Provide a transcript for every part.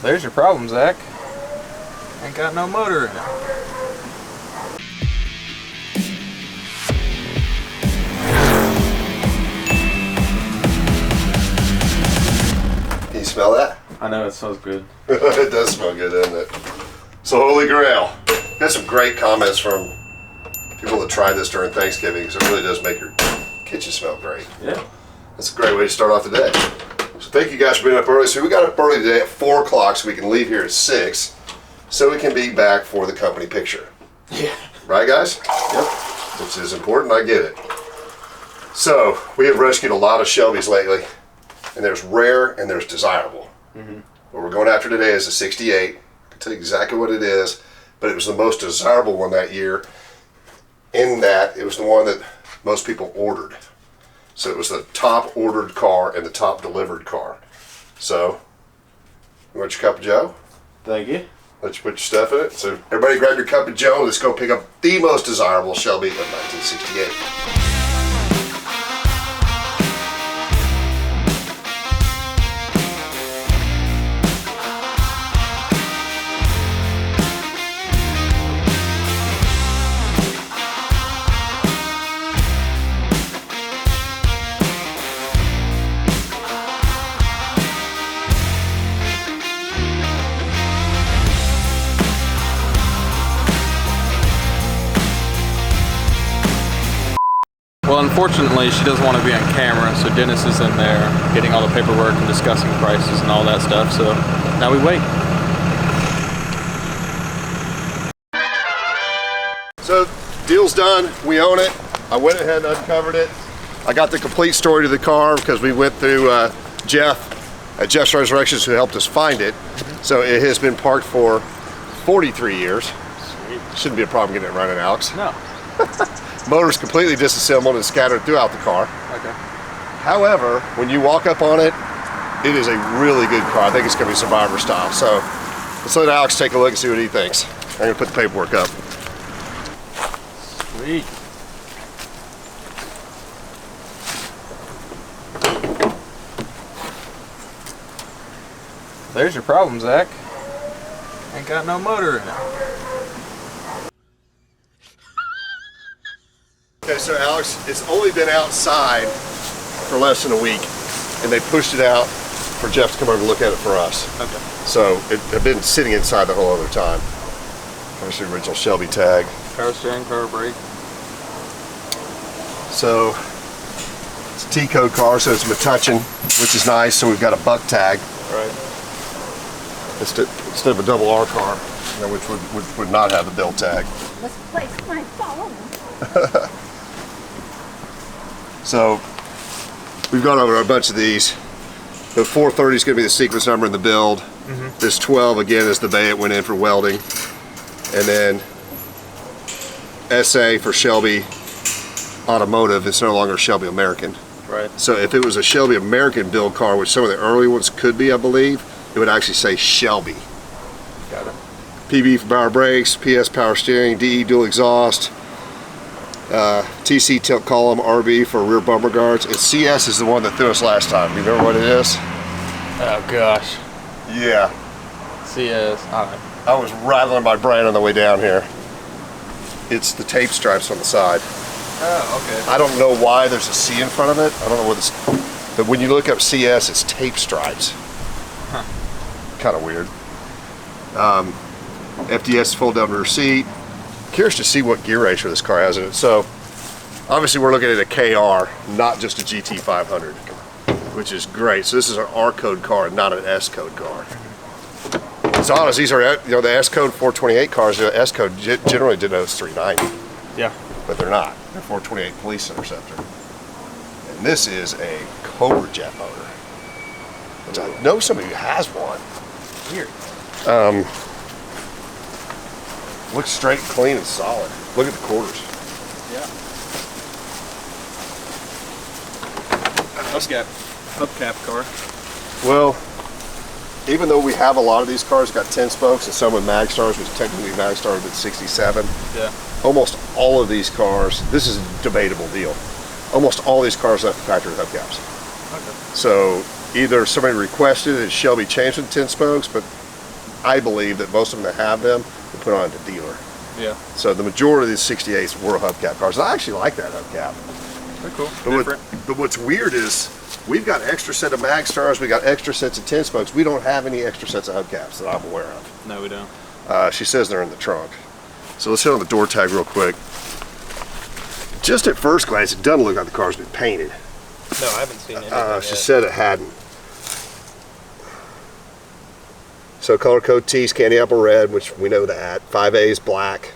There's your problem, Zach. Ain't got no motor in it. Can you smell that? I know, it smells good. It does smell good, doesn't it? So Holy Grail. Got some great comments from people that tried this during Thanksgiving because it really does make your kitchen smell great. Yeah. That's a great way to start off the day. So thank you guys for being up early. So we got up early today at 4 o'clock so we can leave here at 6 so we can be back for the company picture. Yeah. Right, guys? Yep. Which is important, I get it. So we have rescued a lot of Shelbys lately, and there's rare and there's desirable. What we're going after today is a 68. I can tell you exactly what it is, but it was the most desirable one that year in that it was the one that most people ordered. So it was the top ordered car and the top delivered car. So, you want your cup of joe? Thank you. Let's put your stuff in it. So everybody grab your cup of joe. Let's go pick up the most desirable Shelby of 1968. Well, unfortunately, she doesn't want to be on camera, so Dennis is in there getting all the paperwork and discussing prices and all that stuff, so now we wait. So, deal's done. We own it. I went ahead and uncovered it. I got the complete story to the car because we went through Jeff at Jeff's Resurrections who helped us find it. So it has been parked for 43 years. Sweet. Shouldn't be a problem getting it running, Alex. No. Motor's completely disassembled and scattered throughout the car. Okay. However, when you walk up on it, it is a really good car. I think it's going to be Survivor style. So let's let Alex take a look and see what he thinks. I'm going to put the paperwork up. Sweet. There's your problem, Zach. Ain't got no motor in it. Okay, so Alex, it's only been outside for less than a week, and they pushed it out for Jeff to come over and look at it for us. Okay. So it had been sitting inside the whole other time. There's the original Shelby tag. Power steering, power brake. So it's a T-code car, so it's Metuchen, which is nice. So we've got a buck tag. Right. Instead of a double R car, which would not have the bill tag. Let's place my phone. So we've gone over a bunch of these. The 430 is going to be the sequence number in the build. This 12 again is the bay it went in for welding, and then SA for Shelby Automotive. It's no longer Shelby American. Right. So if it was a Shelby American build car, which some of the early ones could be, I believe, it would actually say Shelby. Got it. PB for power brakes, PS power steering, DE dual exhaust, TC tilt column, RB for rear bumper guards, and CS is the one that threw us last time. You remember what it is? Oh gosh. Yeah. CS. Alright. I was rattling my brain on the way down here. It's the tape stripes on the side. Oh, okay. I don't know why there's a C in front of it. I don't know what it's, but when you look up CS, it's tape stripes. Huh. Kind of weird. FDS fold down rear seat. Curious to see what gear ratio this car has in it. So obviously we're looking at a KR, not just a GT500, which is great. So this is an R code car, not an S code car. It's honest, these are, you know, the S code 428 cars. The S code generally denotes 390. Yeah. But they're not. They're 428 Police Interceptor. And this is a Cobra Jet motor, which I know somebody who has one. Weird. Looks straight, clean, and solid. Look at the quarters. Yeah. Hubcap. Hubcap car. Well, even though we have a lot of these cars, got 10 spokes and some with mag stars, which technically mag stars with 67. Yeah. Almost all of these cars, this is a debatable deal. Almost all these cars have factory hubcaps. Okay. So either somebody requested and Shelby changed it to 10 spokes, but I believe that most of them that have them will put on at the dealer. Yeah. So the majority of these 68s were hubcap cars. And I actually like that hubcap. They're cool. But what's weird is we've got extra set of mag stars, we got extra sets of 10 spokes. We don't have any extra sets of hubcaps that I'm aware of. No, we don't. She says they're in the trunk. So let's hit on the door tag real quick. Just at first glance, it doesn't look like the car's been painted. No, I haven't seen anything She yet. said it hadn't. So color code T is candy apple red, which we know that. 5A is black.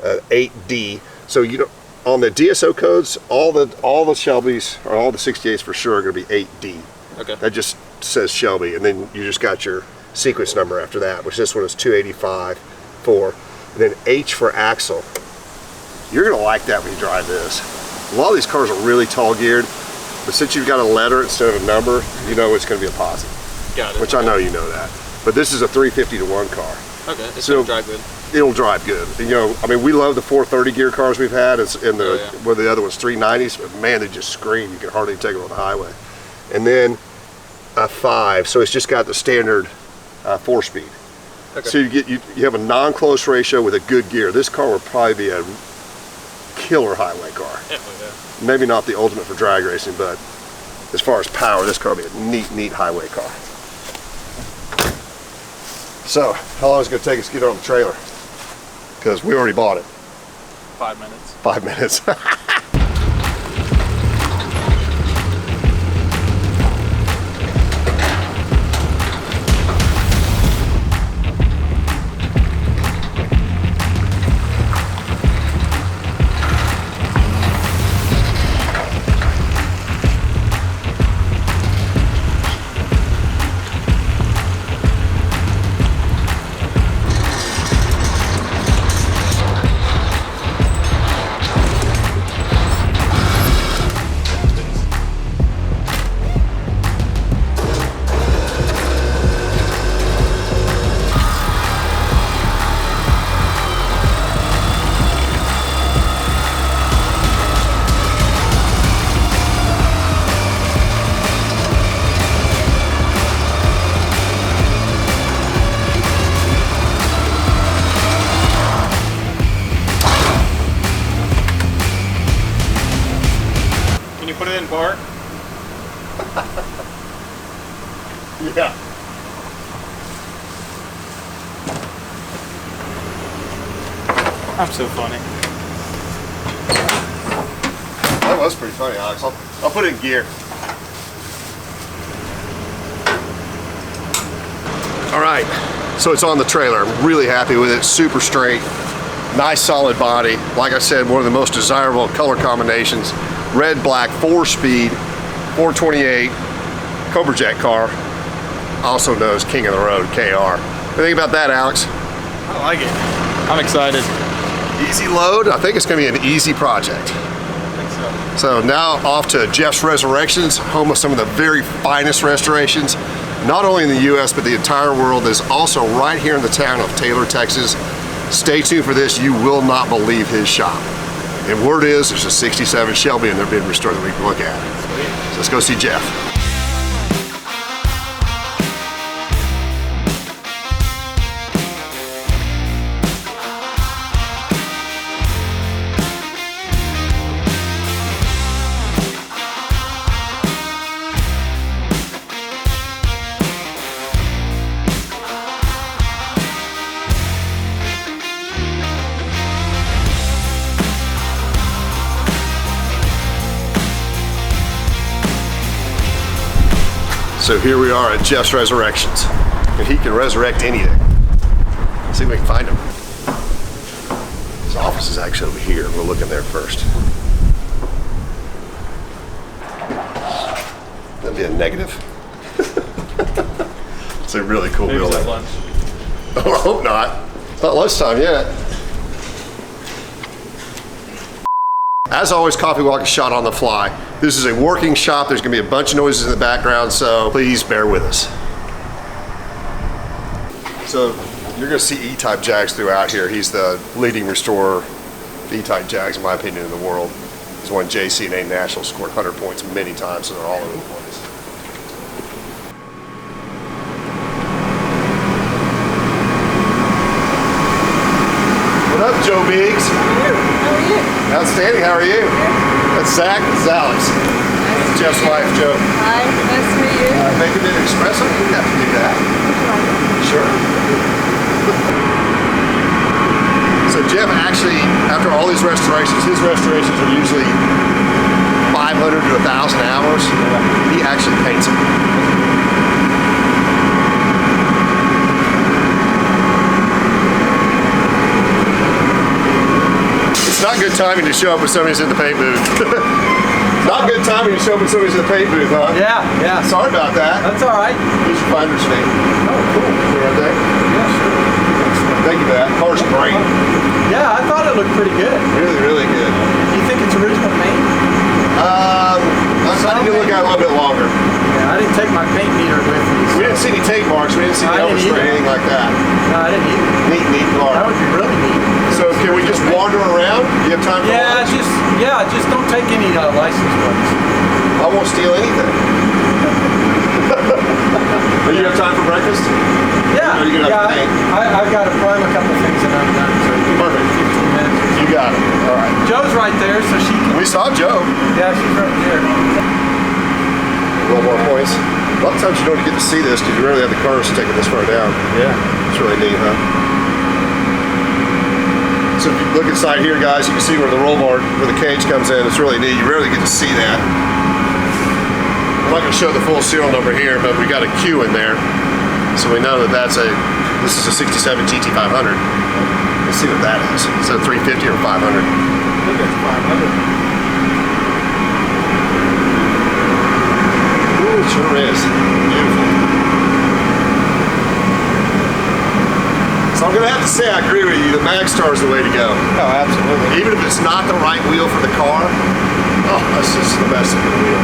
8D. So you know, on the DSO codes, all the Shelbys or all the 68s for sure are going to be 8D. Okay. That just says Shelby, and then you just got your sequence number after that, which this one is 285, 4, and then H for axle. You're going to like that when you drive this. A lot of these cars are really tall geared, but since you've got a letter instead of a number, you know it's going to be a positive. Got it. Which I know you know that. But this is a 350 to 1 car. Okay, it's So- gonna drive good. It'll drive good. You know, I mean, we love the 430 gear cars we've had. It's in the where the other one's 390s, but man, they just scream. You can hardly take them on the highway. And then a 5, so it's just got the standard 4-speed. Okay. So you have a non-close ratio with a good gear. This car would probably be a killer highway car. Yeah. Maybe not the ultimate for drag racing, but as far as power, this car would be a neat highway car. So, how long is it going to take us to get it on the trailer? Because we already bought it. 5 minutes. 5 minutes. Can you put it in park? Yeah. I'm so funny. That was pretty funny, Alex. I'll put it in gear. All right, so it's on the trailer. I'm really happy with it. Super straight, nice solid body. Like I said, one of the most desirable color combinations. Red, black, 4-speed, 428 Cobra Jet car, also known as King of the Road, KR. What do you think about that, Alex? I like it. I'm excited. Easy load. I think it's going to be an easy project. I think so. So now off to Jeff's Resurrections, home of some of the very finest restorations, not only in the US, but the entire world. Is also right here in the town of Taylor, Texas. Stay tuned for this. You will not believe his shop. And word is, there's a 67 Shelby in there being restored that we can look at. Sweet. So let's go see Jeff. So here we are at Jeff's Resurrections, and he can resurrect anything. Let's see if we can find him. His office is actually over here. We'll look in there first. That'd be a negative. It's a really cool Maybe it's building. at lunch. Oh, I hope not. It's not lunchtime yet. As always, Coffee Walk is shot on the fly. This is a working shop. There's gonna be a bunch of noises in the background, so please bear with us. So you're gonna see E-Type Jags throughout here. He's the leading restorer of E-Type Jags, in my opinion, in the world. He's won JCNA National, scored 100 points many times, so they're all over the place. up, Joe Biggs? How are you? Outstanding. How are you? That's Zach. This is Alex. That's Jeff's wife, Joe. Hi, nice to meet you. Making an espresso? You have to do that. Sure. So Jeff actually, after all these restorations, his restorations are usually 500 to 1,000 hours. He actually paints them. It's not good timing to show up when somebody's in the paint booth. Not good timing to show up when somebody's in the paint booth, huh? Yeah, yeah. Sorry about that. That's all right. Here's your finder's fee. Oh, cool. See right there? Yeah, sure. Thank you for that. Car's great. Yeah, I thought it looked pretty good. Really, really good. You think it's original paint? I need to look at it a little bit longer. Yeah, I didn't take my paint meter with me. We didn't see any tape marks. We didn't see I any didn't overspray or either. anything like that. No, I didn't either. Neat car. That would be really neat. So can we just wander around? Do you have time for lunch? Just don't take any license plates. I won't steal anything. Do you have time for breakfast? Yeah, Are you gonna have to paint? I've got to prime a couple things and I'm done. So give me Perfect. 15 minutes. You got it. All right. Joe's right there, so she can. We saw Joe. Yeah, she's right there. A little more points. A lot of times you don't get to see this because you rarely have the cars taking this far down. Yeah. It's really neat, huh? So if you look inside here, guys, you can see where the roll bar, where the cage comes in. It's really neat. You rarely get to see that. I'm not going to show the full serial number here, but we got a Q in there. So we know that this is a 67 GT500. Let's see what that is. Is that 350 or 500? I think it's 500. Ooh, it sure is. Beautiful. So I'm going to have to say I agree with you. The Magstar is the way to go. Oh, absolutely. Even if it's not the right wheel for the car, oh, that's just the best of the wheel.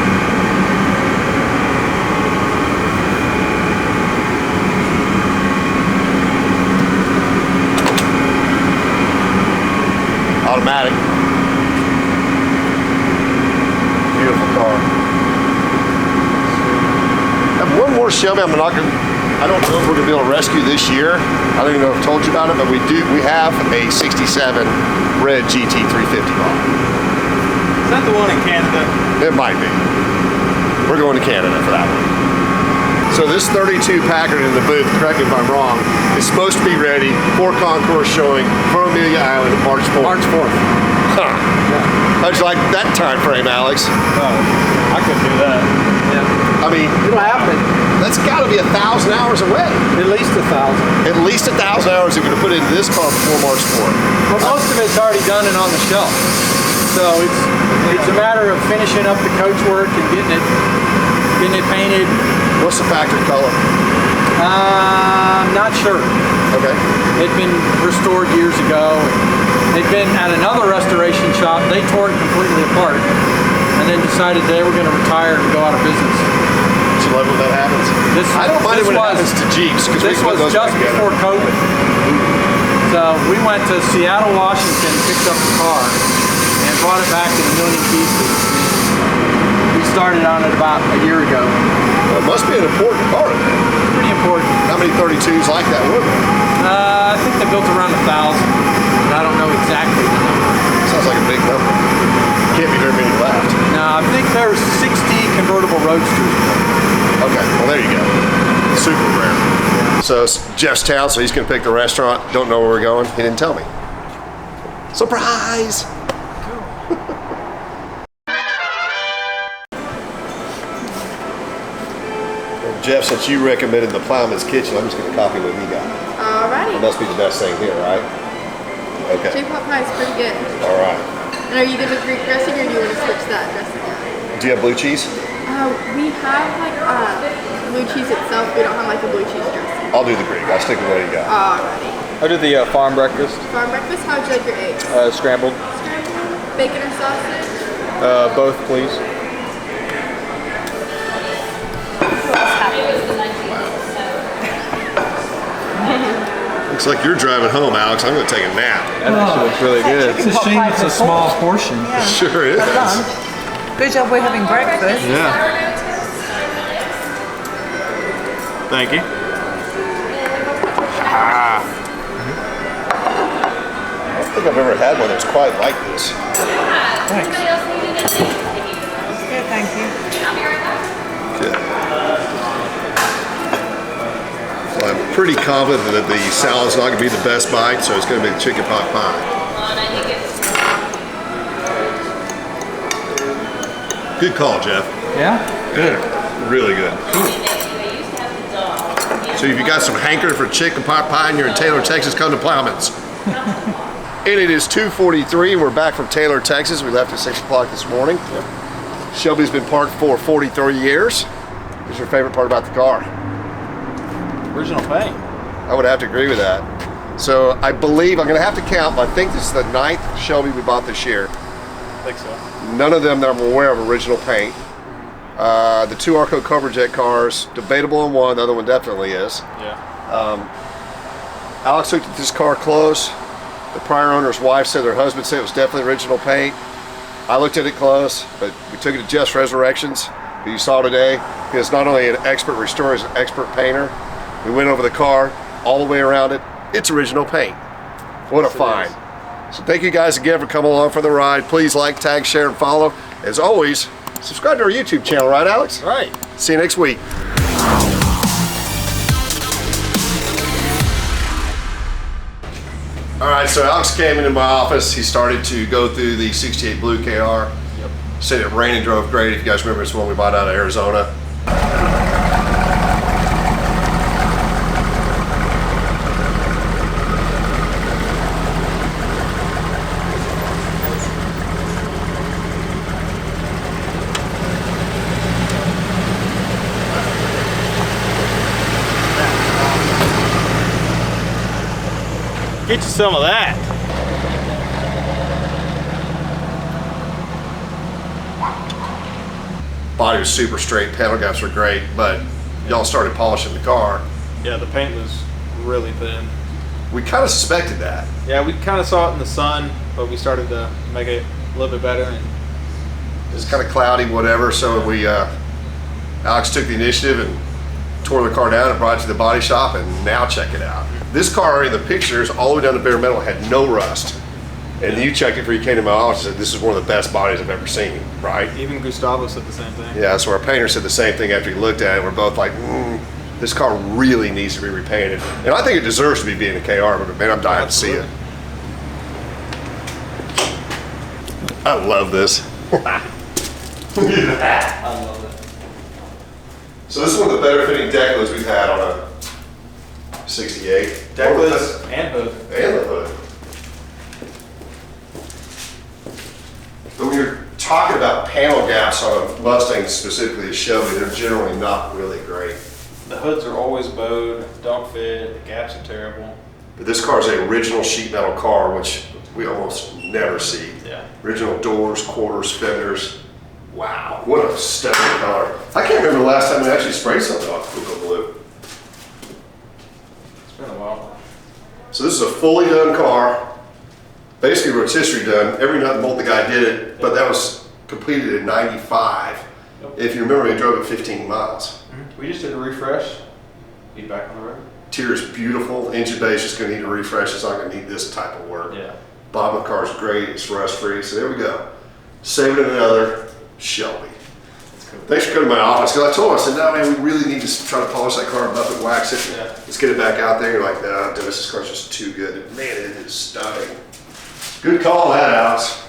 Automatic. Beautiful car. I have one more Shelby I don't know if we're going to be able to rescue this year. I don't even know if I've told you about it, but we have a 67 red GT350 car. Is that the one in Canada? It might be. We're going to Canada for that one. So this 32 Packard in the booth, correct me if I'm wrong, is supposed to be ready for concourse showing for Amelia Island March 4th. March 4th. Huh. Yeah. How'd you like that time frame, Alex? Oh, I couldn't do that. Yeah. I mean, It'll happen. that's got to be 1,000 hours away. At least 1,000. At least 1,000 hours you're going to put into this car before March 4th. Well, most of it's already done and on the shelf. So it's a matter of finishing up the coach work and getting it painted. What's the factory color? I'm not sure. Okay. It'd been restored years ago. They'd been at another restoration shop. They tore it completely apart and then decided they were going to retire and go out of business. Do you love when that happens? I don't mind it when it happens to Jeeps because we This put was those just back together. before COVID. So we went to Seattle, Washington, picked up the car, and brought it back in a million pieces. We started on it about a year ago. Well, it must be an important car. Pretty important. How many 32s like that were there? I think they built around 1,000, but I don't know exactly the number. Sounds like a big number. Can't be very many left. No, I think there's 60 convertible roadsters. Okay, well there you go. Super rare. So it's Jeff's town, so he's gonna pick the restaurant. Don't know where we're going. He didn't tell me. Surprise! Well, Jeff, since you recommended the Plowman's Kitchen, I'm just gonna copy what he got. Alrighty. It must be the best thing here, right? Okay. J-pop pie is pretty good. All right. And are you good with Greek dressing, or do you want to switch that dressing out? Do you have blue cheese? We have like blue cheese itself. We don't have like a blue cheese dressing. I'll do the Greek. I'll stick with what you got. Alrighty. I did the farm breakfast, Farm breakfast. How would you like your eggs? scrambled. Scrambled, bacon or sausage? Both, please. Looks like you're driving home, Alex. I'm gonna take a nap. That actually looks really good. It's a shame it's a small portion. Sure is. Good job we're having breakfast. Yeah. Thank you. think I've ever had one that's quite like this. Thanks. Good, thank you. Good. So I'm pretty confident that the salad's not going to be the best bite, so it's going to be the chicken pot pie. Good call, Jeff. Yeah? Good. Really good. So if you got some hankering for chicken pot pie and you're in Taylor, Texas, come to Plowman's. And it is 2:43 and we're back from Taylor, Texas. We left at 6 o'clock this morning. Yep. Shelby's been parked for 43 years. What's your favorite part about the car? Original paint. I would have to agree with that. So I believe, I'm gonna have to count, but I think this is the 9th Shelby we bought this year. I think so. None of them that I'm aware of original paint. The 2 Arco Cobra Jet cars, debatable on one, the other one definitely is. Yeah. Alex looked at this car close. The prior owner's wife said her husband said it was definitely original paint. I looked at it close, but we took it to Jeff's Resurrections, who you saw today. He is not only an expert restorer, he's an expert painter. We went over the car, all the way around it. It's original paint. What a find. So thank you guys again for coming along for the ride. Please like, tag, share, and follow. As always, subscribe to our YouTube channel, right, Alex? Right. See you next week. All right, so Alex came into my office. He started to go through the 68 Blue KR. Yep. Said it rained and drove great. If you guys remember, it's the one we bought out of Arizona. Get you some of that. Body was super straight, panel gaps were great, but y'all started polishing the car. Yeah, the paint was really thin. We kind of suspected that. Yeah, we kind of saw it in the sun, but we started to make it a little bit better. And It was kind of cloudy, whatever, so we, Alex took the initiative and tore the car down and brought it to the body shop, and now check it out. This car in the pictures, all the way down to bare metal, had no rust. And you checked it before you came to my office and said, this is one of the best bodies I've ever seen, right? even Gustavo said the same thing. Yeah, so our painter said the same thing after he looked at it. We're both like, this car really needs to be repainted. And I think it deserves to be being a KR, but man, I'm dying to see it. I love this. Look at that. I love it. So this is one of the better fitting deck lids we've had on a 68. Deck lids and hood. And the hood. But when you're talking about panel gaps on a Mustang, specifically a Shelby, they're generally not really great. The hoods are always bowed, don't fit, the gaps are terrible. But this car is an original sheet metal car, which we almost never see. Yeah. Original doors, quarters, fenders. Wow, what a stunning color. I can't remember the last time we actually sprayed something off Fuego Blue. It's been a while. So this is a fully done car. Basically rotisserie done. Every nut and bolt the guy did it, but that was completed in 95. Yep. If you remember, we drove it 15 miles. We just did a refresh. Be back on the road. Interior is beautiful. Engine bay is just going to need a refresh. It's not going to need this type of work. Yeah. Bottom of the car is great. It's rust free. So there we go. Saving another Shelby. Thanks for coming to my office. Because I told him, I said, no, man, we really need to try to polish that car, buff it, wax it. Yeah. Let's get it back out there. You're like, no, Dennis, this car's just too good. And man, it is stunning. Good call, that, Alex.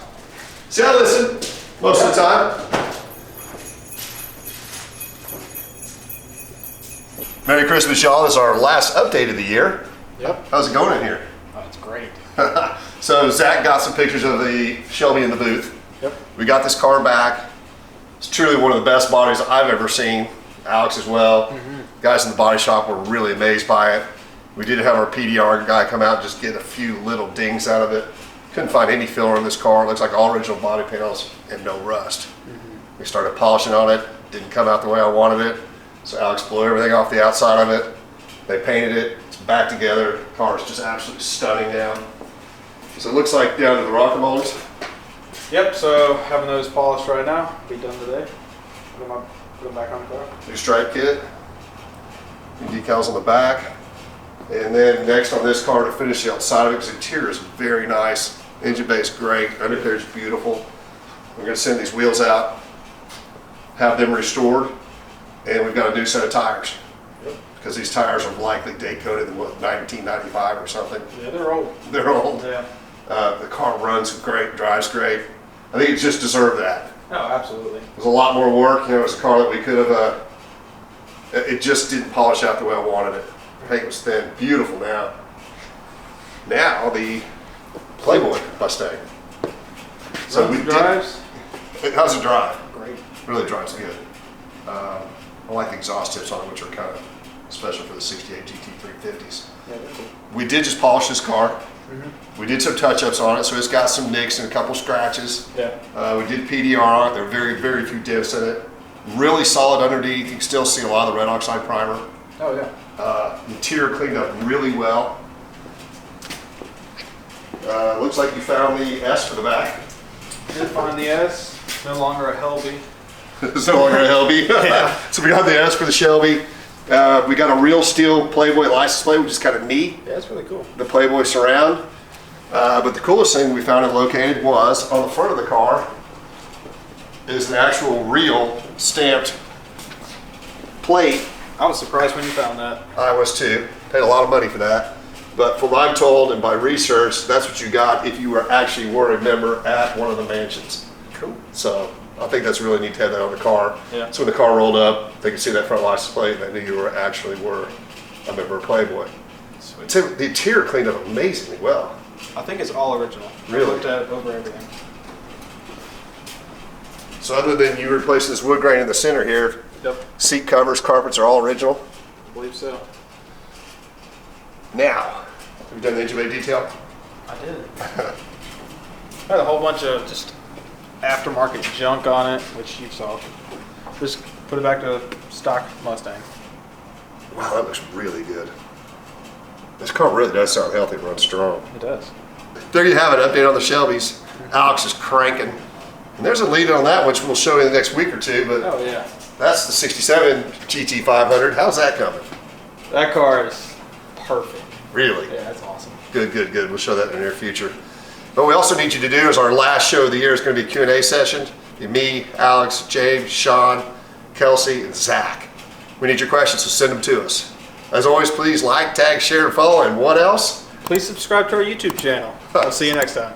See, I listen most of the time. Merry Christmas, y'all. This is our last update of the year. Yep. How's it going in here? Oh, it's great. So Zach got some pictures of the Shelby in the booth. Yep. We got this car back. It's truly one of the best bodies I've ever seen. Alex as well. Guys in the body shop were really amazed by it. We did have our PDR guy come out and just get a few little dings out of it. Couldn't find any filler in this car. It looks like all original body panels and no rust. We started polishing on it. Didn't come out the way I wanted it. So Alex blew everything off the outside of it. They painted it. It's back together. The car is just absolutely stunning now. So it looks like down to the rocker molds. Yep, so having those polished right now. Be done today. Put them back on the car. New stripe kit. New decals on the back. And then next on this car to finish the outside of it, because the interior is very nice. Engine bay is great, undercarriage is beautiful. We're going to send these wheels out, have them restored, and we've got a new set of tires. Because these tires are likely date coded in what, 1995 or something. Yeah, they're old. They're old. Yeah. The car runs great, drives great. I think it just deserved that. Oh, absolutely. It was a lot more work. You know, it was a car that we could have. It just didn't polish out the way I wanted it. Paint was thin, beautiful now. Now the Playboy Mustang. So we drives? How's it drive? Great. Really drives good. I like the exhaust tips on it, which are kind of special for the 68 GT350s. Yeah, they're cool. We did just polish this car. We did some touch-ups on it, so it's got some nicks and a couple scratches. Yeah. We did PDR on it. There are very, very few dents in it. Really solid underneath. You can still see a lot of the red oxide primer. Oh, yeah. Interior cleaned up really well. Looks like you found the S for the back. Did find the S. It's no longer a Helby. It's no longer a Shelby. So we got the S for the Shelby. We got a real steel Playboy license plate, which is kind of neat. Yeah, that's really cool. The Playboy surround. But the coolest thing we found it located was on the front of the car is an actual real stamped plate. I was surprised when you found that. I was too. Paid a lot of money for that. But from what I'm told and by research, that's what you got if you were a member at one of the mansions. Cool. So I think that's really neat to have that on the car. Yeah. So when the car rolled up, they could see that front license plate and they knew you were a member of Playboy. Sweet. So the interior cleaned up amazingly well. I think it's all original. Really? I looked at it over everything. So other than you replacing this wood grain in the center here, Yep. seat covers, carpets are all original. I believe so. Now, have you done the engine bay detail? I did. I had a whole bunch of just aftermarket junk on it, which you saw. Just put it back to stock Mustang. Wow, that looks really good. This car really does sound healthy and runs strong. It does. There you have it, update on the Shelbys. Alex is cranking. And there's a lead on that, which we'll show you in the next week or two, but Oh yeah. that's the 67 GT500. How's that coming? That car is perfect. Really? Yeah, that's awesome. Good, good, good. We'll show that in the near future. What we also need you to do is our last show of the year is going to be a Q&A session. Me, Alex, James, Sean, Kelsey, and Zach. We need your questions, so send them to us. As always, please like, tag, share, and follow. And what else? Please subscribe to our YouTube channel. I'll see you next time.